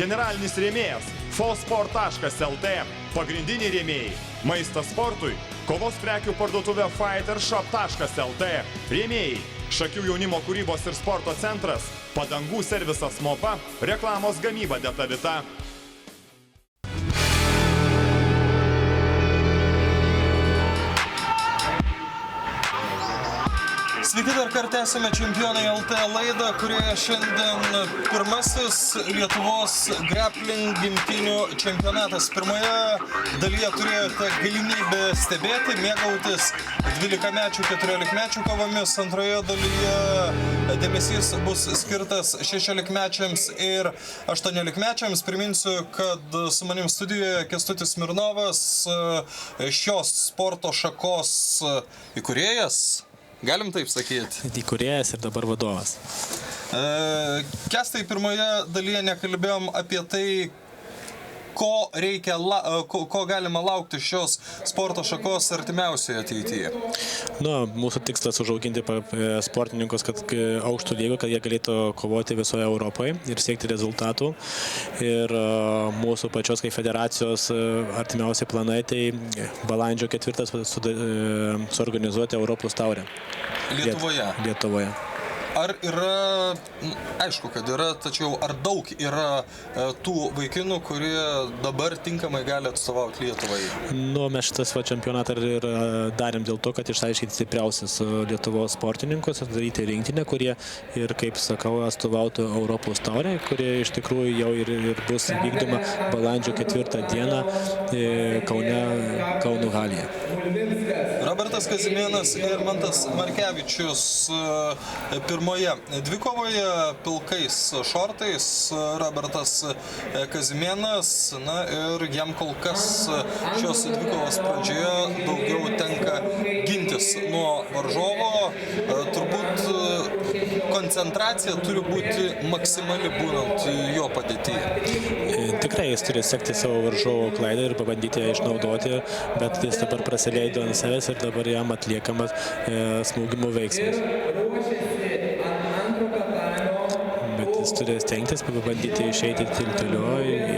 Generalinis rėmėjas Fallsport.lt. Pagrindiniai rėmėjai Maistas sportui, kovos prekių parduotuvė Fightershop.lt. Rėmėjai Šakių jaunimo kūrybos ir sporto centras, padangų servisas Mopa, reklamos gamyba Detavita. Sveiki, dar kartą esame Čempionai LT laidą, kurioje šiandien pirmasis Lietuvos grappling imtynių čempionatas. Pirmoje dalyje turėjote galimybę stebėti, mėgautis 12-mečių, 14-mečių kovomis. Antroje dalyje dėmesys bus skirtas 16-mečiams ir 18-mečiams. Priminsiu, kad su manim studijoje Kęstutis Smirnovas, šios sporto šakos įkūrėjas. Galim taip sakyti. Įkūrėjas ir dabar vadovas. Kęstai, pirmoje dalyje nekalbėjom apie tai, ko galima laukti šios sporto šakos artimiausioje ateityje. Mūsų tikslas užauginti sportininkus aukštų lygio, kad jie galėtų kovoti visoje Europoje ir siekti rezultatų. Ir mūsų pačios kaip federacijos artimiausiai planai, tai balandžio 4 suorganizuoti Europos taurę. Lietuvoje. Ar yra, aišku, kad yra, tačiau ar daug yra tų vaikinų, kurie dabar tinkamai gali atstovauti Lietuvai? Mes šitas čempionatą ir darėm dėl to, kad išaiškinti stipriausius Lietuvos sportininkus, daryti rinktinę, kurie ir, kaip sakau, atstovautų Europos taurę, kurie iš tikrųjų jau ir bus vykdoma balandžio 4 dieną Kauno halėje. Robertas Kazimėnas ir Mantas Markevičius pirmoje dvikovoje pilkais šortais. Robertas Kazimėnas, ir jam kol kas šios dvikovos pradžioje daugiau tenka gintis nuo varžovo. Turbūt koncentracija turi būti maksimali būnant jo padėtyje. Tikrai jis turi sekti savo varžovo klaidą ir pabandyti ją išnaudoti, bet jis dabar praleido ant savęs ir dabar jam atliekamas smūgimo veiksmas. Bet jis turi stengtis, pabandyti išeiti tilteliu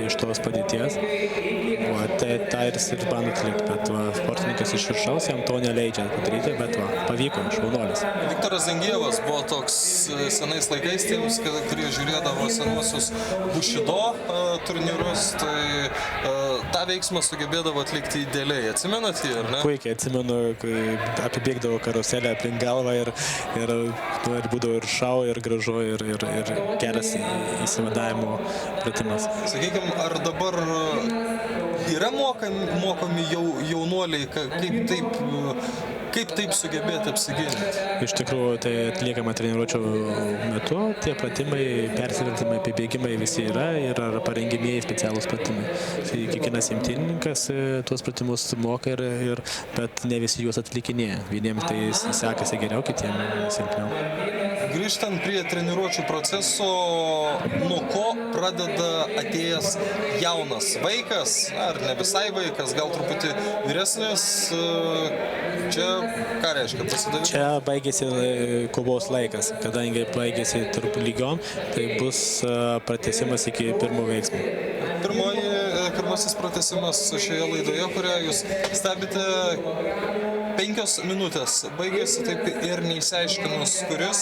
iš tos padėties. Tai ir bando atlikti, bet sportininkas iš viršaus jam to neleidžia padaryti, bet pavyko, šaunuolis. Viktoras Zangievas buvo toks senais laikais tiems, kurie žiūrėdavo senuosius Bushido turnyrus, tai tą veiksmą sugebėdavo atlikti idealiai. Atsimenat jį, ar ne? Puikiai atsimenu, kai apibėgdavo karuselę aplink galvą ir būdavo ir šau, ir gražu, ir geras įsivadavimo pratimas. Sakykime, ar dabar yra mokomi jaunuoliai, kaip taip sugebėti apsiginti? Iš tikrųjų, tai atliekama treniruočio metu, tie pratimai, persivertimai, apibėgimai visi yra ir parengimieji specialūs pratimai. Tai kiekvienas imtynininkas tuos pratimus moka, bet ne visi juos atlikinėja. Vieniems tai sekasi geriau, kitiems silpniau. Grįžtant prie treniruočių proceso, nuo ko pradeda atėjęs jaunas vaikas, ar ne visai vaikas, gal truputį vyresnis, čia ką reiškia pasidavimas? Čia baigėsi kovos laikas, kadangi baigėsi tarp lygiom, tai bus pratęsimas iki pirmo veiksmo. Pirmasis pratęsimas šioje laidoje, kurią jūs stebite, 5 minutės baigėsi, taip ir neįsiaiškinus, kuris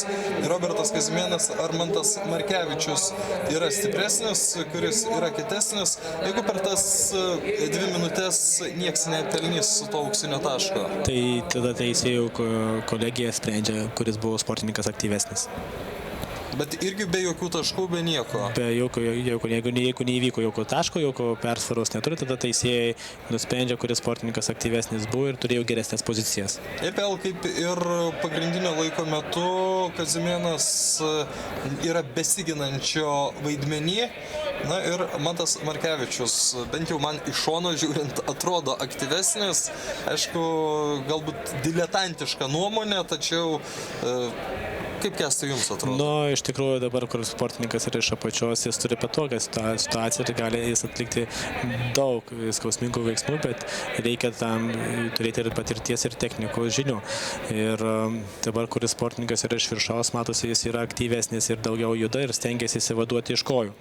Robertas Kazimėnas ar Mantas Markevičius yra stipresnis, kuris yra kietesnis. Jeigu per tas 2 minutės nieks nepelnys to auksinio taško. Tai tada teisėjų kolegija sprendžia, kuris buvo sportininkas aktyvesnis. Bet irgi be jokių taškų, be nieko. Jeigu neįvyko jokio taško, jokio persvaros neturi, tada teisėjai nusprendžia, kuris sportininkas aktyvesnis buvo ir turėjo geresnės pozicijas. EPL kaip ir pagrindinio laiko metu Kazimėnas yra besiginančio vaidmenį. Ir Mantas Markevičius, bent jau man iš šono žiūrint, atrodo aktyvesnis. Aišku, galbūt diletantiška nuomonė, tačiau Kaip Kęstai jums atrodo? Nu, iš tikrųjų dabar, kur sportininkas yra iš apačios, jis turi patogią situaciją ir gali jis atlikti daug skausmingų veiksmų, bet reikia tam turėti ir patirties ir technikos žinių. Ir dabar, kur sportininkas yra iš viršaus, matosi, jis yra aktyvesnis ir daugiau juda ir stengiasi įsivaduoti iš kojų.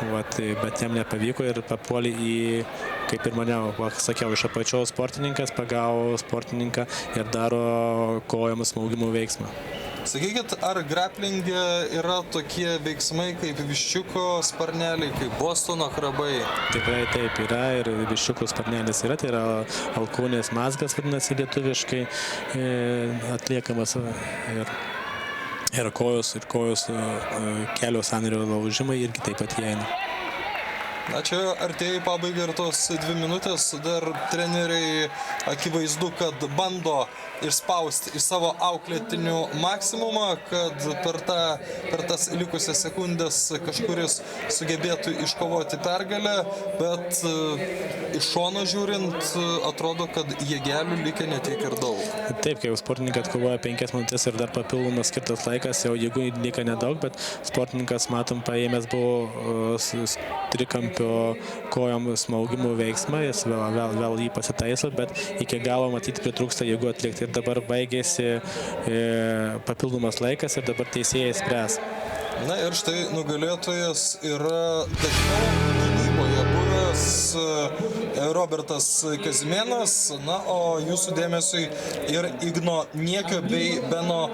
Bet jam nepavyko ir papuolė į, kaip ir maniau, sakiau, iš apačios sportininkas pagavo sportininką ir daro kojom smaugimų veiksmą. Sakykit, ar grapplinge yra tokie veiksmai kaip viščiuko sparneliai, kaip Bostono krabai? Tikrai taip yra ir viščiuko sparnelis yra, tai yra alkūnės mazgas, vadinasi lietuviškai, atliekamas ir kojos kelio sąnario laužimai irgi taip pat įeina. Na, čia artėja į pabaigą ir tos 2 minutės, dar treneriai akivaizdu, kad bando išspausti iš savo auklėtinių maksimumą, kad per tas likusias sekundės kažkuris sugebėtų iškovoti pergalę, bet iš šono žiūrint atrodo, kad jėgelių likę ne tiek ir daug. Taip, kai jau sportininkai atkovoja 5 minutės ir dar papildomas skirtas laikas, jau jėgų lieka nedaug, bet sportininkas, matom, paėmęs buvo trikampio kojom smaugimų veiksmą, jis vėl jį pasitaiso, bet iki galo matyti pritrūksta jėgų atlikti. Ir dabar baigėsi papildomas laikas ir dabar teisėjai spręs. Na ir štai nugalėtojas yra dažniau gynyboje buvęs Robertas Kazimėnas, na, o jūsų dėmesiui ir Igno Niekio bei Beno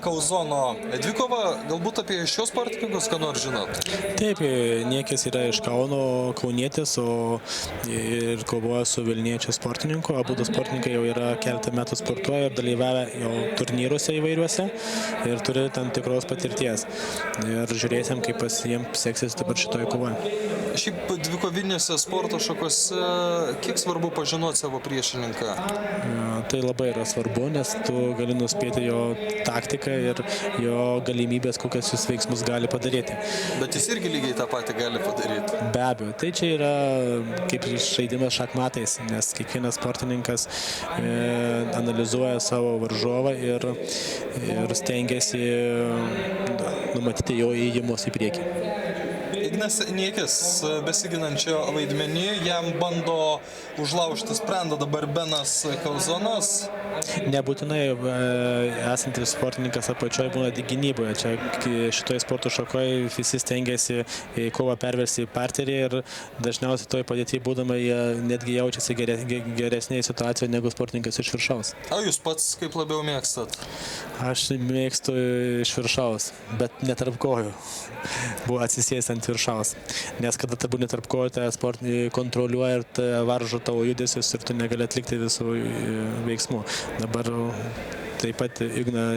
Kauzono dvikova. Galbūt apie šios sportininkus ką nors žinot? Taip, Niekis yra iš Kauno, kaunietis, ir kovoja su Vilniečių sportininku. Abudu sportininkai jau yra keletą metų sportuoja ir dalyvavę jau turnyruose įvairiuose ir turi tam tikros patirties. Ir žiūrėsim, kaip jiems seksis dabar šitoje kovoje. Šiaip dvikovinėse sporto šakose kiek svarbu pažinoti savo priešininką? Tai labai yra svarbu, nes tu gali nuspėti jo taktiką ir jo galimybės, kokias jis veiksmus gali padaryti. Bet jis irgi lygiai tą patį gali padaryti. Be abejo, tai čia yra kaip žaidimas šachmatais, nes kiekvienas sportininkas analizuoja savo varžovą ir stengiasi numatyti jo įėjimus į priekį. Ignas Niekis besiginančio vaidmenį, jam bando užlaužti sprendą dabar Benas Kauzonas. Nebūtinai esantis sportininkas apačioje būna gynyboje. Čia šitoje sporto šakoje visi stengiasi kovą perversti į parterį ir dažniausiai toje padėtyje būdama jie netgi jaučiasi geresnėje situacijoje negu sportininkas iš viršaus. O jūs pats kaip labiau mėgstat? Aš mėgstu iš viršaus, bet ne tarp kojų. Buvo atsisės ant viršaus. Nes kada tai būna tarp kojų, tai sportininkai kontroliuoja ir varžo tavo judesius ir tu negali atlikti visų veiksmų. Dabar taip pat Igno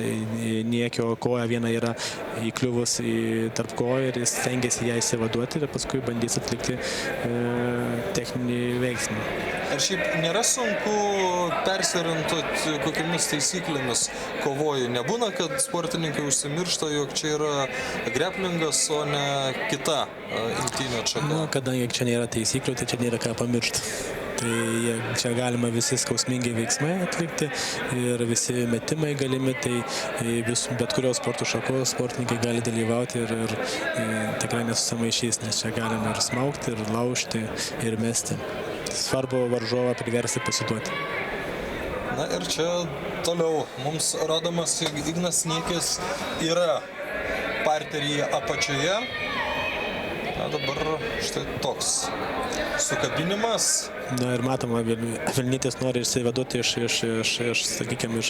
Niekio koja viena yra įkliuvus tarp kojų ir jis stengiasi ją įsivaduoti ir paskui bandys atlikti techninį veiksmą. Ar šiaip nėra sunku persiorientuoti kokiamis taisyklėmis kovoju? Nebūna, kad sportininkai užsimiršta, jog čia yra greplingas, o ne kita imtynių atšaka? Nu, kadangi čia nėra taisyklių, tai čia nėra ką pamiršti. Tai čia galima visi skausmingi veiksmai atlikti ir visi metimai galimi, tai bet kurios sporto šakos sportininkai gali dalyvauti ir tikrai nesusimaišys, nes čia galima ir smaugti, ir laužti, ir mesti. Svarbu varžovą priversti pasiduoti. Na ir čia toliau mums rodomas, jog Ignas Niekis yra parteryje apačioje. Na dabar štai toks sukabinimas. Na ir matoma, Vilnietis nori išsivaduoti sakykime, iš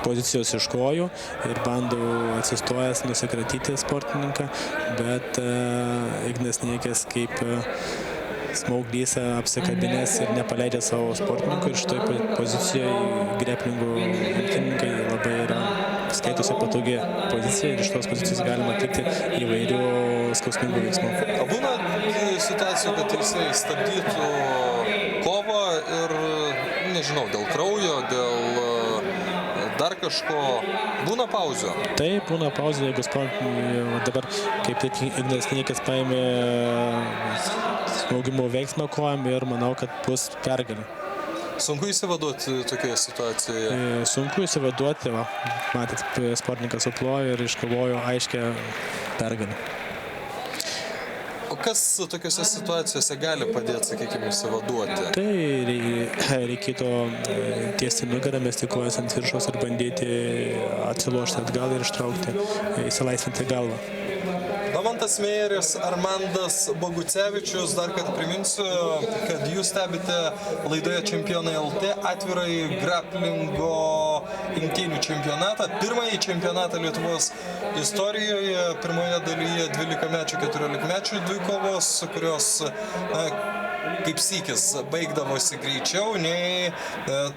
pozicijos iš kojų ir bando atsistojęs nusikratyti sportininką, bet Ignas Niekis kaip smauglys apsikabinės ir nepaleidžia savo sportininkų ir šitoj pozicijoje greplingų imtynininkai labai yra skaitosi patogi pozicija ir iš tos pozicijos galima atlikti įvairių skausmingų veiksmų. O būna situacijų, kad teisėjai stabdytų kovą ir, nežinau, dėl kraujo, dėl dar kažko, būna pauzė? Taip, būna pauzė, jeigu dabar kaip tik Ignas Niekis paėmė smaugimo veiksmą kojam ir manau, kad bus pergalė. Sunku įsivaduoti tokioje situacijoje. Sunku įsivaduoti, va, matėt, sportininkas suplojo ir iškovojo aiškę pergalę. O kas tokiuose situacijose gali padėti, sakykime, įsivaduoti? Tai reikėtų tiesti nugarą, mesti kojas ant viršaus ir bandyti atsilošti atgal ir ištraukti, įsilaisvinti galvą. Domantas Meijeris, Armandas Bogucevičius, dar kad priminsiu, kad jūs stebite laidoje Čempionai LT atvirai graplingo imtynių čempionatą, pirmąjį čempionatą Lietuvos istorijoje, pirmoje dalyje 12-mečių, 14-mečių dvikovos, kurios kaip sykis baigdavosi greičiau nei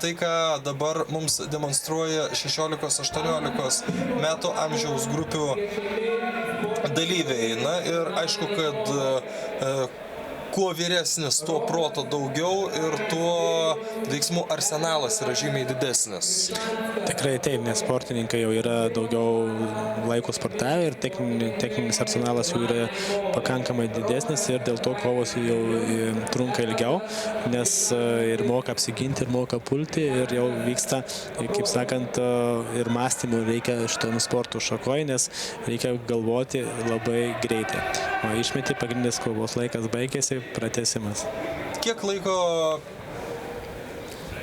tai, ką dabar mums demonstruoja 16-18 metų amžiaus grupių dalyviai. Na ir aišku, kad kuo vyresnis, tuo proto daugiau ir tuo veiksmų arsenalas yra žymiai didesnis. Tikrai taip, nes sportininkai jau yra daugiau laiko sportavę ir techninis arsenalas jų yra pakankamai didesnis ir dėl to kovos jau trunka ilgiau, nes ir moka apsiginti, ir moka pulti ir jau vyksta, kaip sakant, ir mąstymų reikia šitam sportų šakoj, nes reikia galvoti labai greitai. O išmeti pagrindinis kovos laikas baigėsi, pratęsimas. Kiek laiko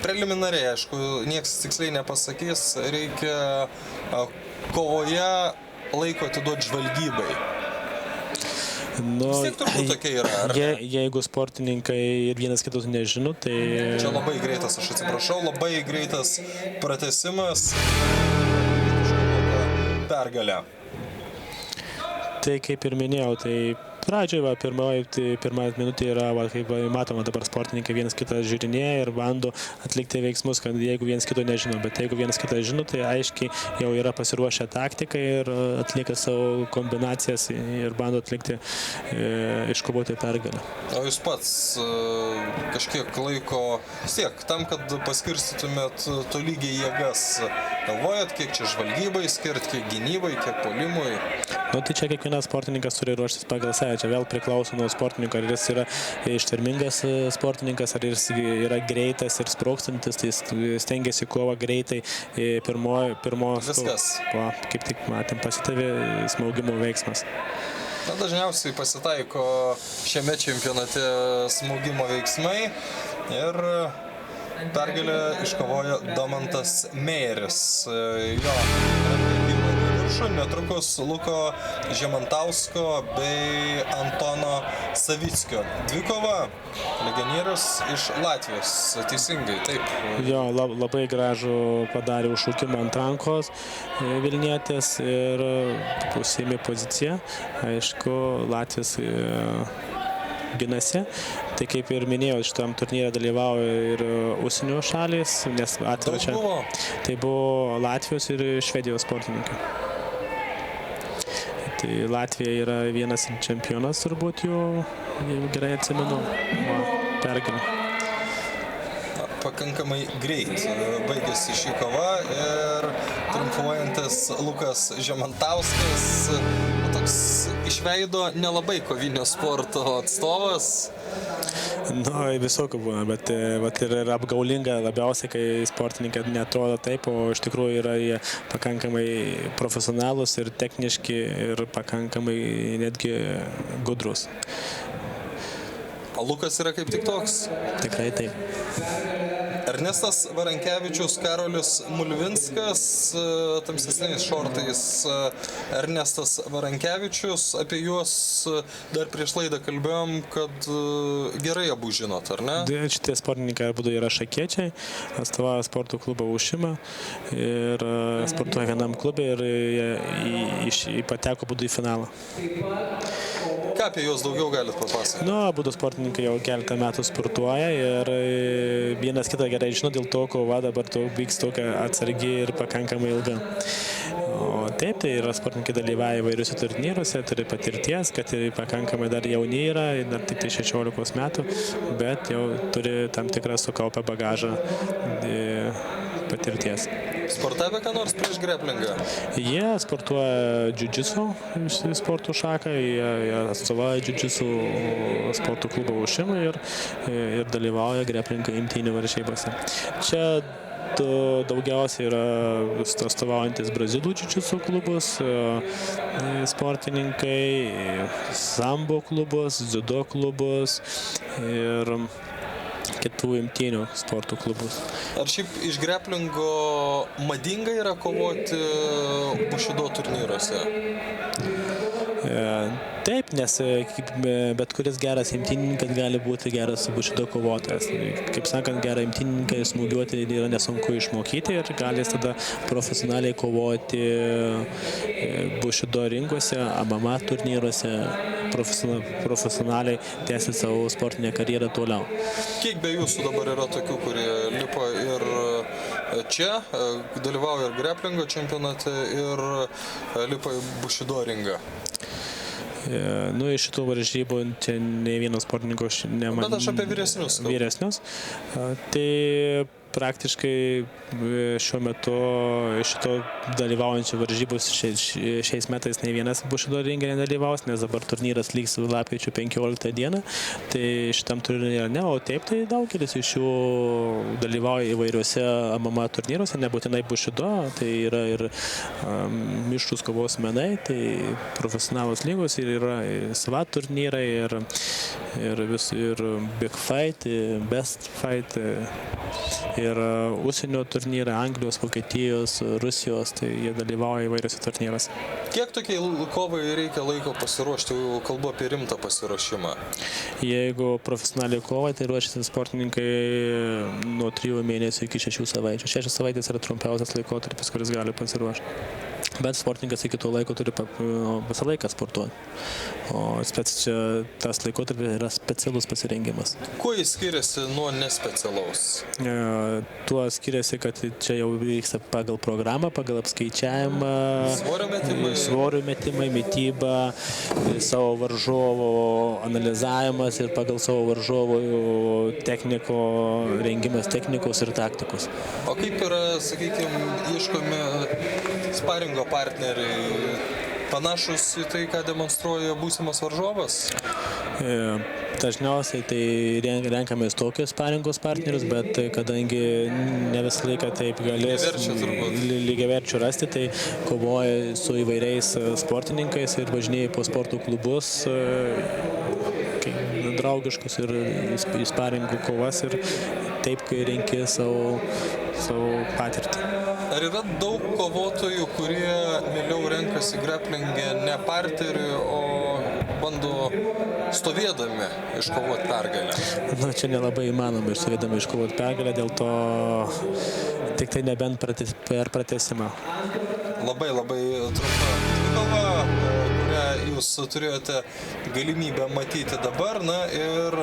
preliminariai, aišku, nieks tiksliai nepasakys, reikia kovoje laiko atiduoti žvalgybai? Vis tiek turbūt tokia yra, ar ne? Jeigu sportininkai ir vienas kitus nežino, tai... Čia labai greitas, aš atsiprašau, labai greitas pratęsimas. Pergalė. Tai kaip ir minėjau, tai pradžioje, pirmą minutę yra, kaip matoma, dabar sportininkai vienas kitą žiūrinėja ir bando atlikti veiksmus, kad jeigu vienas kito nežino, bet jeigu vienas kitą žino, tai aiškiai jau yra pasiruošę taktiką ir atlieka savo kombinacijas ir bando atlikti, iškovoti pergalę. O jūs pats kažkiek laiko, tiek, tam, kad paskirstytumėt tolygiai jėgas, galvojat, kiek čia žvalgybai skirti, kiek gynybai, kiek puolimui? Nu, tai čia kiekvienas sportininkas turi ruoštis pagal save. Čia vėl priklauso nuo sportininko, ar jis yra ištvermingas sportininkas, ar jis yra greitas ir sprogstantis, tai jis stengiasi kovą greitai pirmos... Viskas. Kaip tik matėm, pasitavė smaugimo veiksmas. Na, dažniausiai pasitaiko šiame čempionate smaugimo veiksmai ir pergalę iškovojo Domantas Meijeris. Jo. Netrukus Luko Žemantausko bei Antono Savickio dvikova, legionierius iš Latvijos, teisingai, taip. Jo, labai gražų padarė užšaukimą ant rankos Vilnietis ir užsiėmė poziciją. Aišku, Latvijos ginasi. Tai kaip ir minėjau, šitam turnyre dalyvauja ir užsienio šalys, nes atvira čia. Tai buvo Latvijos ir Švedijos sportininkai. Tai Latvija yra vienas čempionas, turbūt jau gerai atsimenu, pergalė. Pakankamai greit baigėsi šį kovą ir triumfuojantis Lukas Žemantauskas, toks iš veido nelabai kovinio sporto atstovas. Nu, visokių būna, bet ir apgaulinga labiausiai, kai sportininkai neatrodo taip, o iš tikrųjų yra jie pakankamai profesionalūs ir techniški ir pakankamai netgi gudrus. O Lukas yra kaip tik toks? Tikrai taip. Ernestas Varankevičius, Karolis Mulvinskas, tamsesniais šortais Ernestas Varankevičius, apie juos dar prieš laidą kalbėjom, kad gerai abu žinot, ar ne? Šitie sportininkai abudu yra šakiečiai, atstovauja sporto klubą Ušimą ir sportuoja vienam klube ir pateko abudu į finalą. Ką apie juos daugiau galit papasakoti? Nu, abudu sportininkai jau keletą metų sportuoja ir vienas kitą gerai žino, dėl to kova dabar vyks tokia atsargi ir pakankamai ilga. O taip, tai yra sportininkai dalyvauja įvairiuose turnyruose, turi patirties, kad ir pakankamai dar jauni yra, dar tik 16 metų, bet jau turi tam tikrą sukaupę bagažą patirties. Sportavę ką nors prieš greplingą? Jie sportuoja jiu-jitsu sporto šaką, jie atstovauja jiu-jitsu sporto klubo Ušimą ir dalyvauja greplingo imtynių varžybose. Čia daugiausiai yra atstovaujantis Brazilų jiu-jitsu klubus, sportininkai, sambo klubus, dziudo klubus ir kitų imtynių sporto klubus. Ar šiaip iš greplingo madinga yra kovoti bušido turnyruose? Taip, nes bet kuris geras imtynininkas gali būti geras bušido kovotojas. Kaip sakant, gerą imtynininką smūgiuoti yra nesunku išmokyti ir gali tada profesionaliai kovoti bušido rinkose, MMA turnyruose, profesionaliai tęsti savo sportinę karjerą toliau. Kiek be jūsų dabar yra tokių, kurie lipa ir čia, dalyvauja ir greplingo čempionate ir lipa į bušido ringą? Iš šitų varžybų čia ne vienas sportininkas neman... Bet aš apie vyresnius. Vyresnius. Tai praktiškai šiuo metu iš šito dalyvaujančių varžybos šiais metais ne vienas bušido ringe nedalyvaus, nes dabar turnyras lygs lapkričio 15 dieną, tai šitam turnyre ne, o taip tai daugelis iš jų dalyvauja įvairiuose MMA turnyruose, nebūtinai bušido, tai yra ir mišrūs kovos menai, tai profesionalūs lygos ir yra SWAT turnyrai ir Big Fight, Best Fight ir užsienio turnyrai, Anglijos, Vokietijos, Rusijos, tai jie dalyvauja įvairiuose turnyruose. Kiek tokiai kovai reikia laiko pasiruošti, kalbu apie rimtą pasiruošimą? Jeigu profesionaliai kovai, tai ruošiasi sportininkai nuo 3 mėnesių iki 6 savaičių. 6 savaitės yra trumpiausias laikotarpis, kuris gali pasiruošti. Bet sportininkas iki to laiko turi visą laiką sportuoti. O tas laikotarpis yra specialus pasirengimas. Kuo jis skiriasi nuo nespecialaus? Tuo skiriasi, kad čia jau vyksta pagal programą, pagal apskaičiavimą, svorio metimai, mityba, savo varžovo analizavimas ir pagal savo varžovo techniko rengimas technikos ir taktikos. O kaip yra, sakykime, ieškomi sparingo partneriai, panašus į tai, ką demonstruoja būsimas varžovas? Dažniausiai tai renkamės tokius sparingos partnerius, bet kadangi ne visą laiką taip galės lygiaverčių rasti, tai kovoja su įvairiais sportininkais ir važinėja po sporto klubus, draugiškus ir sparingų kovas ir taip, kai renki savo patirtį. Ar yra daug kovotojų, kurie mieliau renkasi greplingę ne parterį, o bando stovėdami iškovoti pergalę? Čia nelabai įmanoma stovėdami iškovoti pergalę, dėl to tik tai nebent per pratęsimą. Labai trumpa kova, kurią jūs turėjote galimybę matyti dabar, ir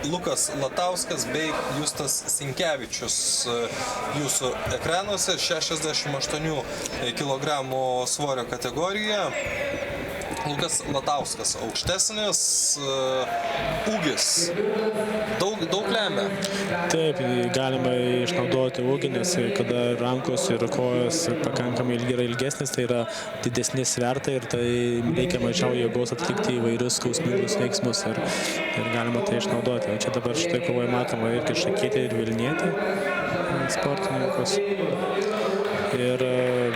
Lukas Latauskas bei Justas Sinkevičius jūsų ekranuose 68 kg svorio kategorija. Lukas Latauskas aukštesnis, ūgis daug lemia. Taip, galima išnaudoti ūgį, nes kada rankos ir kojos pakankamai ilgesnis, tai yra didesni svertai ir tai reikia mažiau jėgos atlikti įvairius skausmingus veiksmus ir galima tai išnaudoti. O čia dabar štai kovoje matoma irgi šakytė ir Vilnietė sportininkus. Ir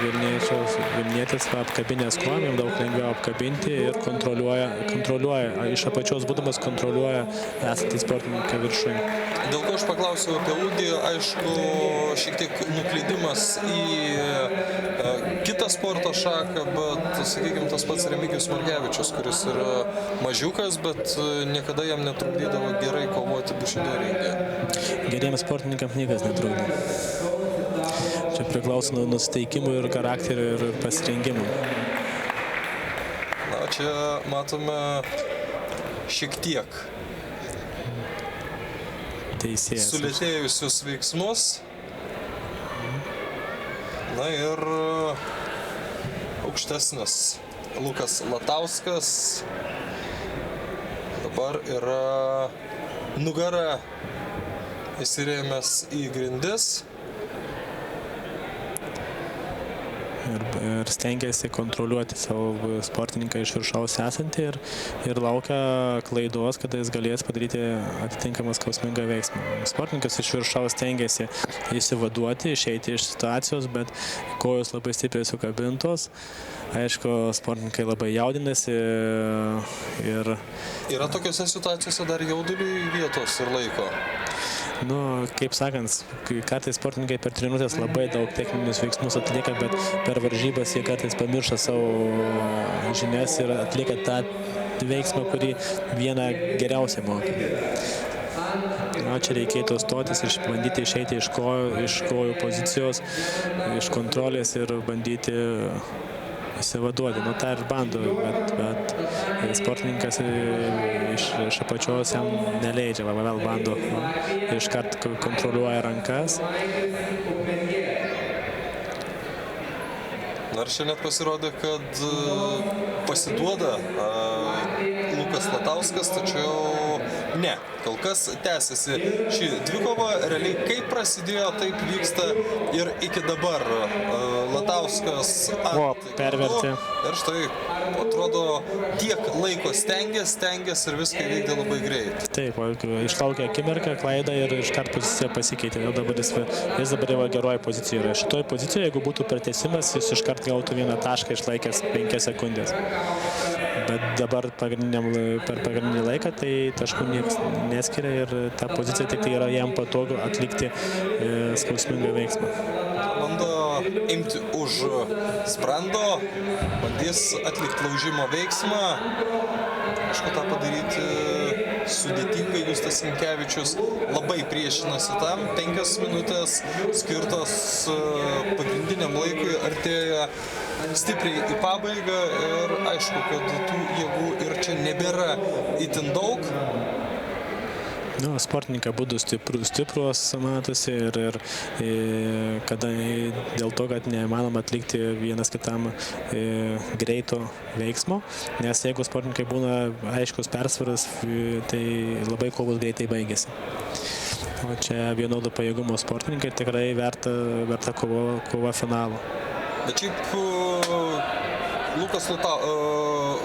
Vilnietės apkabinės kojom, daug lengviau apkabinti ir kontroliuoja, iš apačios būdamas kontroliuoja esantį sportininką viršuje. Dėl ko aš paklausiau apie ūgį, aišku, šiek tiek nuklydimas į kitą sporto šaką, bet, sakykime, tas pats Remigijus Margevičius, kuris yra mažiukas, bet niekada jam netrukdydavo gerai kovoti bušido ringe. Geriems sportininkams niekas netrukdo. Čia priklauso nuo nusiteikimų ir charakterio ir pasirengimų. Čia matome šiek tiek sulėtėjusius veiksmus. Ir aukštesnis Lukas Latauskas dabar yra nugara įsirėmęs į grindis. ir stengiasi kontroliuoti savo sportininką iš viršaus esantį ir laukia klaidos, kada jis galės padaryti atitinkamą skausmingą veiksmą. Sportininkas iš viršaus stengiasi įsivaduoti, išeiti iš situacijos, bet kojos labai stipriai sukabintos. Aišku, sportininkai labai jaudinasi ir... Yra tokiose situacijose dar jauduliui vietos ir laiko? Nu, kaip sakant, kartais sportininkai per treniruotės labai daug techninius veiksmus atlieka, bet per varžybas jie kartais pamiršta savo žinias ir atlieka tą veiksmą, kurį vieną geriausiai moka. Čia reikėtų stotis ir bandyti išeiti iš kojų pozicijos, iš kontrolės ir bandyti įsivaduoti. Nu, tą ir bando, bet sportininkas iš apačios jam neleidžia, vėl bando, iškart kontroliuoja rankas. Ar čia net pasirodė, kad pasiduoda Lukas Latauskas, tačiau ne. Kol kas tęsiasi ši dvikova, realiai kaip prasidėjo, taip vyksta ir iki dabar. Latauskas pervertė. Ir štai, atrodo, tiek laiko stengiasi ir viską vykdė labai greit. Taip, išlaukė akimirką, klaidą ir iškart pozicija pasikeitė. Jis dabar yra geroje pozicijoje. Šitoje pozicijoje, jeigu būtų pratęsimas, jis iškart gautų vieną tašką išlaikęs 5 sekundės. Bet dabar per pagrindinį laiką tai taškų niekas neskiria ir ta pozicija tik tai yra jam patogu atlikti skausmingą veiksmą. Bando imti už sprando, bandys atlikti laužimo veiksmą. Aišku, tą padaryti sudėtingai. Justas Sinkevičius labai priešinasi tam. 5 minutės skirtos pagrindiniam laikui artėja stipriai į pabaigą ir aišku, kad tų jėgų ir čia nebėra itin daug. Sportininkai būtų stiprus matosi ir kada dėl to, kad neįmanoma atlikti vienas kitam greito veiksmo, nes jeigu sportininkai būna aiškus persvaras, tai labai kovos greitai baigėsi. O čia vienodo pajėgumo sportininkai tikrai verta kova finalo. Bet šiaip Lukas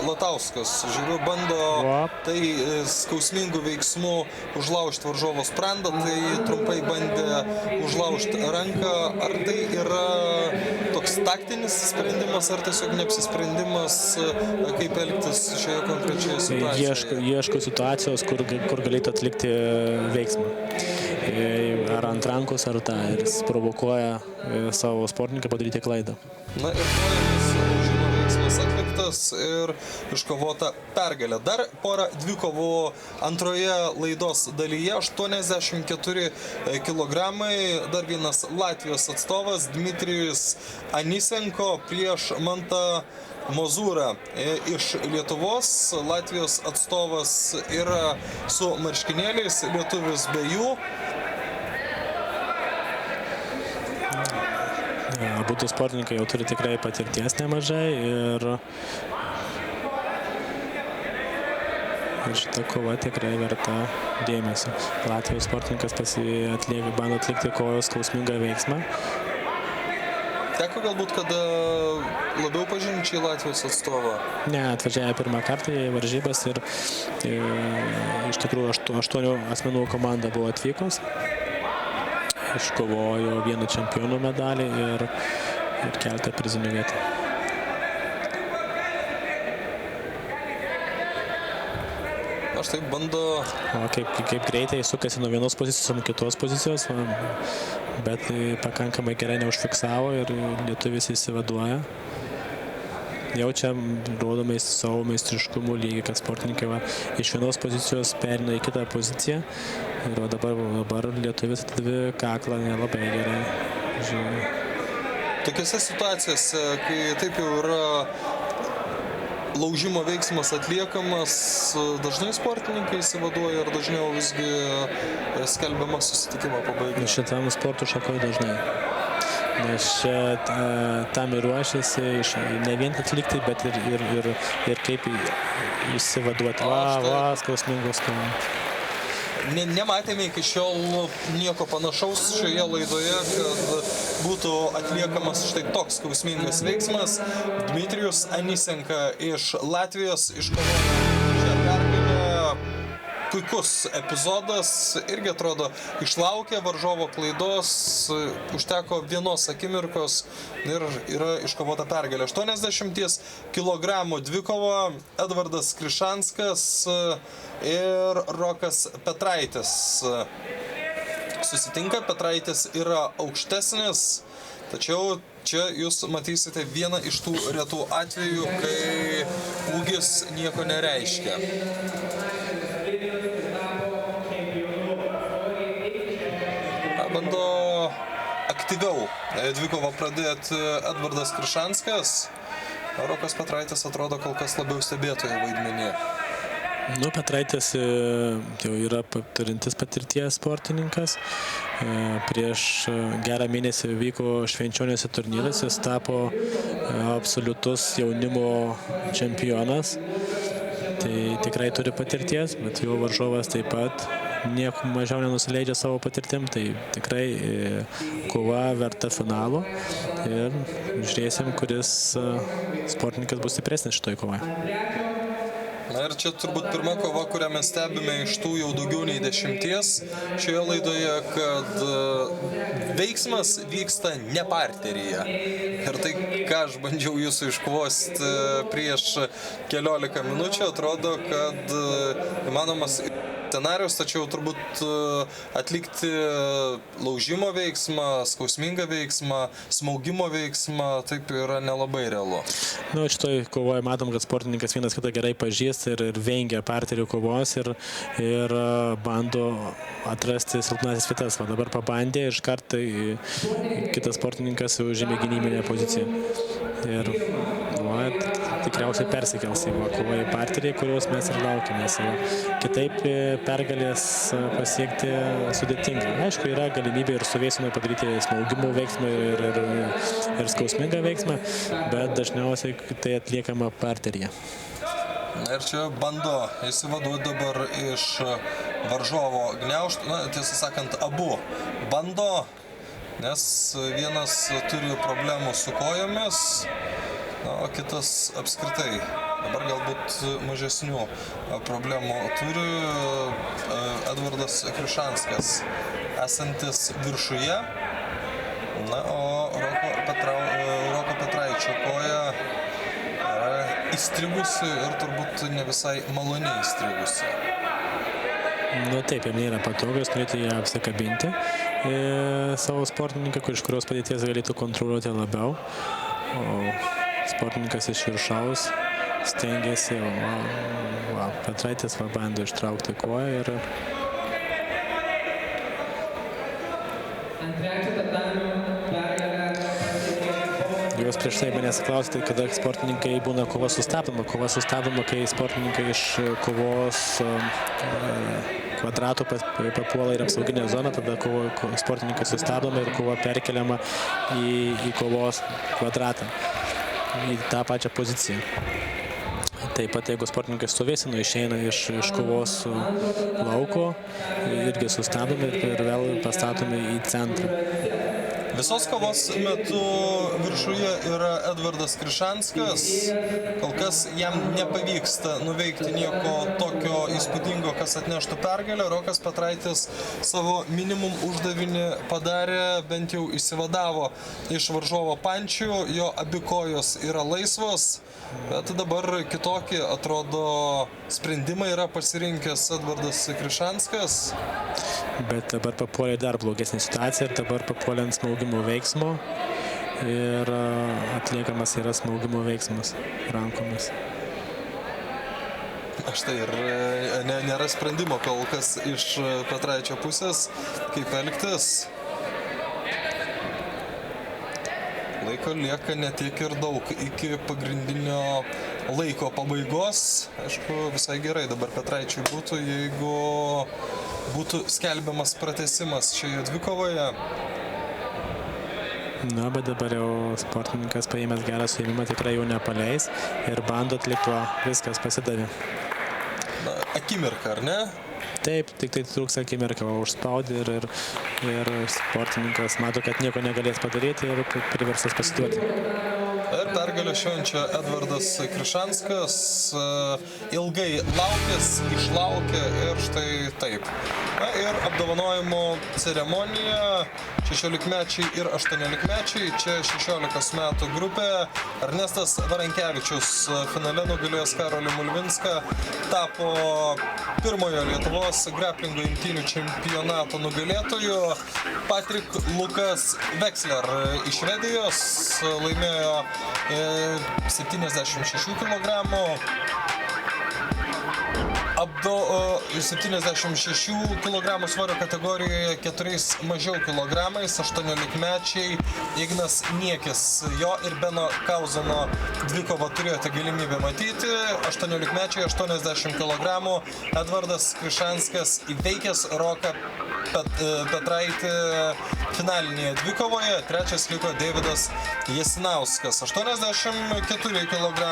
Latauskas, žiūriu, bando tai skausmingų veiksmų užlaužti varžovo sprandą, tai trumpai bandė užlaužti ranką. Ar tai yra toks taktinis sprendimas, ar tiesiog neapsisprendimas, kaip elgtis šioje konkrečioje situacijoje? Ieško situacijos, kur galėtų atlikti veiksmą. Ar ant rankos, ar tą. Ir jis provokuoja savo sportininką padaryti klaidą. Na ir laužimo veiksmas atliktas ir iškovota pergalė. Dar porą dvikovų antroje laidos dalyje. 84 kg. Dar vienas Latvijos atstovas Dmitrijus Anisenko prieš Mantą Mozūrą iš Lietuvos. Latvijos atstovas yra su marškinėliais, lietuvis be jų. Abudu sportininkai jau turi tikrai patirties nemažai ir šita kova tikrai verta dėmesio. Latvijos sportininkas bando atlikti kojos skausmingą veiksmą. Teko galbūt kada labiau pažinti šį Latvijos atstovą? Ne, atvažiavę pirmą kartą į varžybas ir iš tikrųjų 8 asmenų komanda buvo atvykus. Iškovojo vieną čempionų medalį ir keletą prizinių vietų. Aš taip bando... Kaip greitai sukasi nuo vienos pozicijos ant kitos pozicijos, bet pakankamai gerai neužfiksavo ir lietuvis įsivaduoja. Jaučia, rodome savo meistriškumo lygį, kad sportininkai iš vienos pozicijos perina į kitą poziciją. Ir dabar lietuvis atidavė kaklą nelabai gerai. Žiūrėjau. Tokiose situacijose, kai taip jau yra laužimo veiksmas atliekamas, dažnai sportininkai įsivaduoja ar dažniau visgi skelbiama susitikimo pabaiga? Šitam sporto šakoj dažnai. Nes čia tam ir ruošiasi ne vien atlikti, bet ir kaip įsivaduoti. Skausmingos kovos. Nematėme iki šiol nieko panašaus šioje laidoje, kad būtų atliekamas štai toks skausmingas veiksmas. Dmitrijus Anisenka iš Latvijos iškovojo šią pergalę. Puikus epizodas, irgi atrodo, išlaukė varžovo klaidos, užteko vienos akimirkos ir yra iškovota pergalė. 80 kg dvikova, Edvardas Krišanskas ir Rokas Petraitis susitinka. Petraitis yra aukštesnis, tačiau čia jūs matysite vieną iš tų retų atvejų, kai ūgis nieko nereiškia. Bando aktyviau dvikovą pradėti Edvardas Krišanskas. Rokas Petraitis atrodo kol kas labiau stebėtojo vaidmenyje. Petraitis jau yra turintis patirties sportininkas. Prieš gerą mėnesį vyko Švenčioniuose turnyras, jis tapo absoliutus jaunimo čempionas. Tai tikrai turi patirties, bet jo varžovas taip pat nieko mažiau nenusileidžia savo patirtim, tai tikrai kova verta finalo ir žiūrėsim, kuris sportininkas bus stipresnis šitoj kovoje. Na ir čia turbūt pirma kova, kurią mes stebime iš tų jau daugiau nei 10 šioje laidoje, kad veiksmas vyksta ne parteryje. Ir tai, ką aš bandžiau jūsų iškvosti prieš keliolika minučių, atrodo, kad įmanomas scenarius, tačiau turbūt atlikti laužimo veiksmą, skausmingą veiksmą, smaugimo veiksmą, taip yra nelabai realu. Šitoj kovoje matom, kad sportininkas vienas kitą gerai pažįsta ir vengia parterių kovos ir bando atrasti silpnasis vietas. O dabar pabandė ir iškart kitas sportininkas užėmė gynybinę poziciją. Ir tikriausiai persikels į kovą į parterį, kurios mes ir laukime. Kitaip pergalės pasiekti sudėtinga. Aišku, yra galimybė ir suvėsinoje padaryti smaugimo veiksmą ir skausmingą veiksmą, bet dažniausiai tai atliekama parteryje. Ir čia bando įsivaduoti dabar iš varžovo gniaužtų, tiesą sakant, abu bando, nes vienas turi problemų su kojomis, o kitas apskritai dabar galbūt mažesnių problemų turi. Edvardas Krišanskas esantis viršuje, o Roko Petraičio koja yra įstrigusi ir turbūt ne visai maloniai įstrigusi. Taip, jam nėra patogas, norėtų ją apsikabinti savo sportininką, iš kurios padėties galėtų kontroliuoti labiau. O sportininkas iš viršaus stengiasi, Petraitis bando ištraukti koją ir jūs prieš tai manęs klausite, kada sportininkai būna kova sustabdoma. Kova sustabdoma, kai sportininkai iš kovos kvadrato papuola ir apsauginę zoną, tada sportininkai sustabdoma ir kova perkeliama į kovos kvadratą, į tą pačią poziciją. Taip pat, jeigu sportininkai stovėsino išeina iš kovos lauko, irgi sustabdomi ir vėl pastatomi į centrą. Visos kovos metu viršuje yra Edvardas Krišanskas. Kol kas jam nepavyksta nuveikti nieko tokio įspūdingo, kas atneštų pergalę. Rokas Petraitis savo minimum uždavinį padarė, bent jau išsivadavo iš varžovo pančių, jo abi kojos yra laisvos, bet dabar kitokie, atrodo, sprendimai yra pasirinkęs Edvardas Krišanskas. Bet dabar papuolė dar blogesnė situacija ir dabar papuolė ant smaugimo veiksmo ir atliekamas yra smaugimo veiksmas rankomis. Štai ir nėra sprendimo kol kas iš Petraičio pusės, kaip elgtis. Laiko lieka ne tiek ir daug iki pagrindinio laiko pabaigos. Aišku, visai gerai dabar Petraičiui būtų, jeigu būtų skelbiamas pratęsimas šioje dvikovoje. Bet dabar jau sportininkas paėmęs gerą suėmimą tikrai jau nepaleis ir bando atlikti, viskas pasidavė. akimirka, ar ne? Taip, tik tai trūksta akimirką, užspaudė ir sportininkas mato, kad nieko negalės padaryti ir priverstas pasiduoti. Ir pergalę švenčia Edvardas Krišanskas, ilgai laukęs, išlaukė ir štai taip. Na ir apdovanojimo ceremonija, 16-mečiai ir 18-mečiai, čia 16 metų grupė. Ernestas Varankevičius finale nugalėjęs Karolį Mulvinską, tapo pirmojo Lietuvos graplingo imtynių čempionato nugalėtoju. Patrik Lukas Veksler iš Švedijos laimėjo 76 kg. 76 kg svorio kategorijoje 4 mažiau kilogramais, 18-mečiai Ignas Niekis. Jo ir Beno Kauzano dvikovą turėjote galimybę matyti. 18-mečiai 80 kg. Edvardas Krišanskas įveikęs Roką Petraitį finalinėje dvikovoje. Trečias liko Deividas Jasinauskas. 84 kg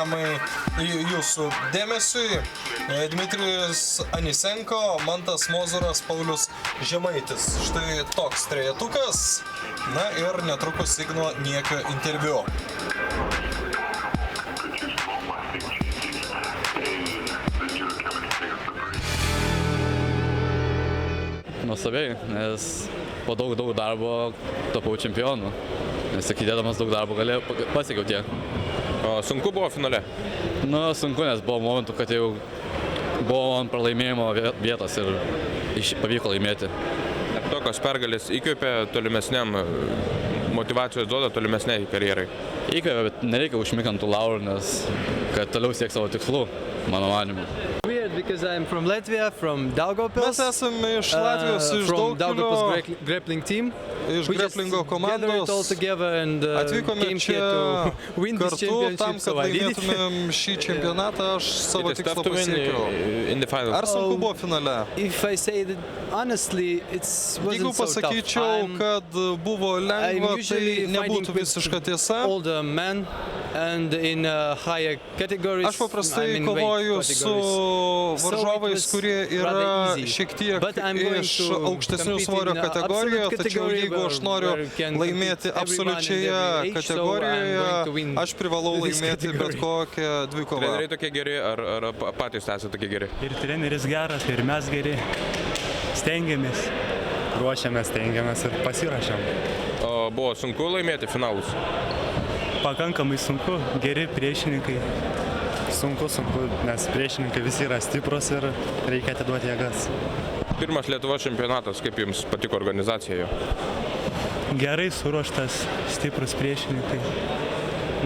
jūsų dėmesiui. Dmitrijus Anisenko, Mantas Mozuras, Paulius Žemaitis. Štai toks trejetukas. Na ir netrukus Igno Niekio interviu. Nuostabiai, nes po daug darbo tapau čempionu. Nes įdėdamas daug darbo pasiekiau tiek. O sunku buvo finale? Nu, sunku, nes buvo momentų, kad jau buvo ant pralaimėjimo vietos ir pavyko laimėti. Ar tokios pergalės įkvėpė tolimesniam, motyvacijos duoda tolimesniai karjerai? Įkvėpė, bet nereikia užmigti ant tų laurų, nes kad toliau sieks savo tikslų, mano manimu. Because I'm from Latvia, from Daugavpils. Mes esame iš Latvijos, iš From Daugpilio, Daugavpils grappling team. iš We just graplingo gathered all komandos. together and Atvykome came čia here to win this kartu championship, tam, so kad I did it. laimėtumėm šį čempionatą, aš savo It is tikslą tough to win pasiekiau. in the final. Ar sunku buvo finale? If I say that honestly, it Jeigu wasn't so tough. pasakyčiau, kad buvo lengva, tai usually nebūtų fighting with visiška tiesa. older men and in higher categories. Aš paprastai I mean, weight kovoju su categories. varžovais, So it was kurie yra rather easy. šiek tiek But I'm going iš to aukštesnių compete svorio in a kategorijų, absolute tačiau category jeigu aš noriu where can laimėti compete everyone in absoliučioje every age, so I'm kategorijoje, going to win aš privalau this laimėti bet category. kokią dvikovą. Treneriai tokie geri, ar patys esate tokie geri? Ir treneris geras, ir mes geri. Stengiamės. Ruošiamės, stengiamės ir pasirašėm. O buvo sunku laimėti finalus? Pakankamai sunku, geri priešininkai. Sunku, nes priešininkai visi yra stiprus ir reikia atiduoti jėgas. Pirmas Lietuvos čempionatas, kaip jums patiko organizacija jo? Gerai suruoštas, stiprus priešininkai.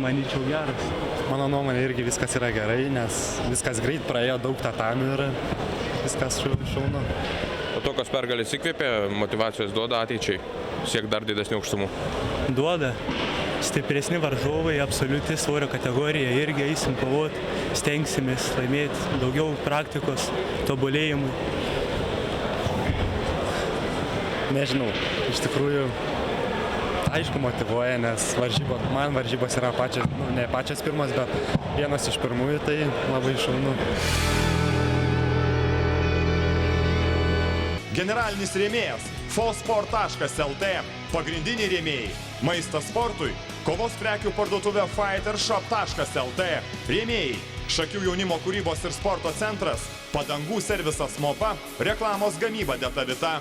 Manyčiau geras. Mano nuomonė irgi viskas yra gerai, nes viskas greit praėjo, daug tatamių ir viskas šaunu. O tokios pergalės įkvėpė, motyvacijos duoda ateičiai, siek dar didesnių aukštumų? Duoda. Stipresni varžovai, absoliuti svorio kategorija, irgi eisim kovoti, stengsimės laimėti, daugiau praktikos, tobulėjimui. Nežinau, iš tikrųjų, aišku motyvuoja, nes man varžybos yra ne pačios pirmas, bet vienas iš pirmųjų, tai labai šaunu. Generalinis rėmėjas Fosport.lt. Pagrindiniai rėmėjai Maistas sportui, kovos prekių parduotuvė Fightershop.lt. Rėmėjai Šakių jaunimo kūrybos ir sporto centras, padangų servisas Mopa, reklamos gamyba Detavita.